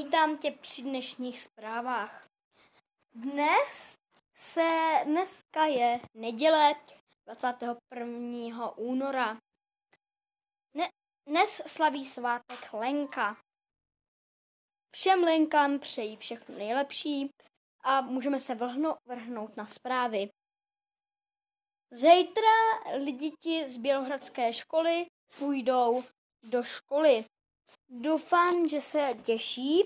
Vítám tě při dnešních zprávách. Dneska je neděle 21. února. Dnes slaví svátek Lenka. Všem Lenkám přeji všechno nejlepší a můžeme se vrhnout na zprávy. Zítra děti z bělohradské školy půjdou do školy. Doufám, že se těší.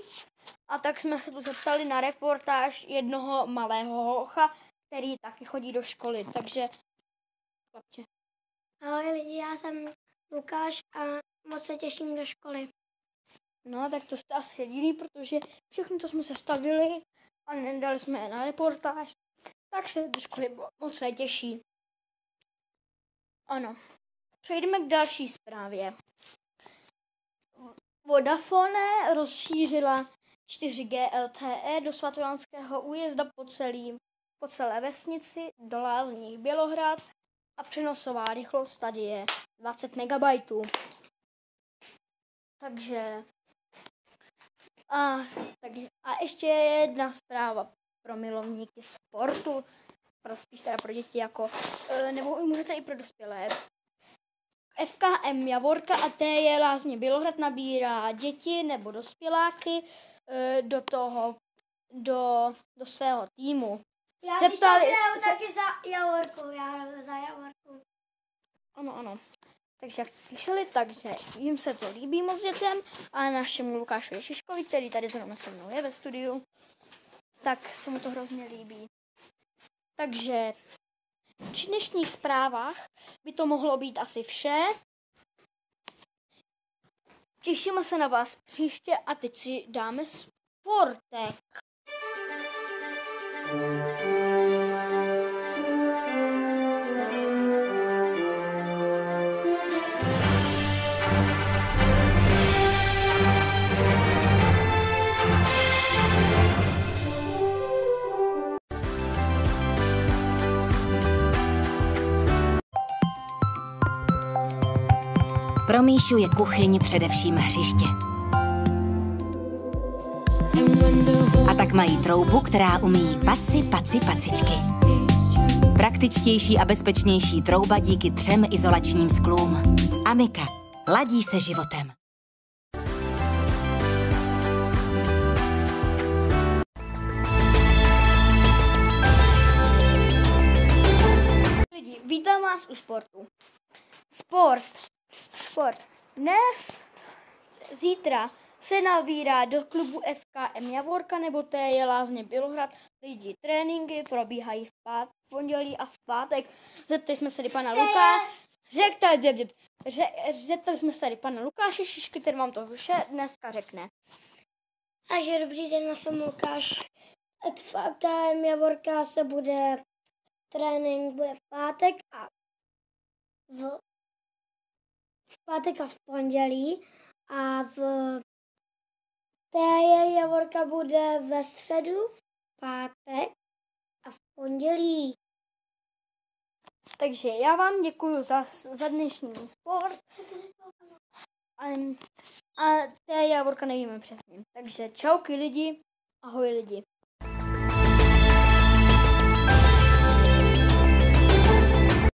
A tak jsme se tu zeptali na reportáž jednoho malého hocha, který taky chodí do školy. Takže, chlapče. Ahoj lidi, já jsem Lukáš a moc se těším do školy. No, tak to jste asi jediný, protože všechno, co jsme sestavili a nedali jsme je na reportáž, tak se do školy moc netěší. Ano. Přejdeme k další zprávě. Vodafone rozšířila 4G LTE do Svatojanského újezda po celé vesnici do Lázní Bělohrad a přenosová rychlost tady je 20 MB. Takže a ještě jedna zpráva pro milovníky sportu, spíš teda pro děti nebo můžete i pro dospělé. FKM Javorka a TJ Lázně Bělohrad nabírá děti nebo dospěláky do svého týmu. Já taky za Javorku, já hraju za Javorku. Ano. Takže jak jste slyšeli, takže jim se to líbí moc dětem a našemu Lukášovi Šiškovi, který tady zrovna se mnou je ve studiu, tak se mu to hrozně líbí. Takže při dnešních zprávách by to mohlo být asi vše. Těšíme se na vás příště a teď si dáme sportek. Pro Míšu je kuchyň především hřiště. A tak mají troubu, která umí pacičky. Praktičtější a bezpečnější trouba díky 3 izolačním sklům. Amika. Ladí se životem. Lidi, vítám vás u sportu. Sport. Zítra se nabírá do klubu FKM Javorka nebo TJ Lázně Bělohrad. Lidi, tréninky probíhají v pondělí a v pátek. Zeptali jsme se tady pana Lukáše Šišky, který vám to vše dneska řekne. Takže dobrý den, já jsem Lukáš. FKM Javorka se trénink bude v pátek a v pondělí a v TJ Javorka bude ve středu, v pátek a v pondělí. Takže já vám děkuji za dnešní sport. A TJ Javorka nevíme přesně. Takže čauky lidi, ahoj lidi.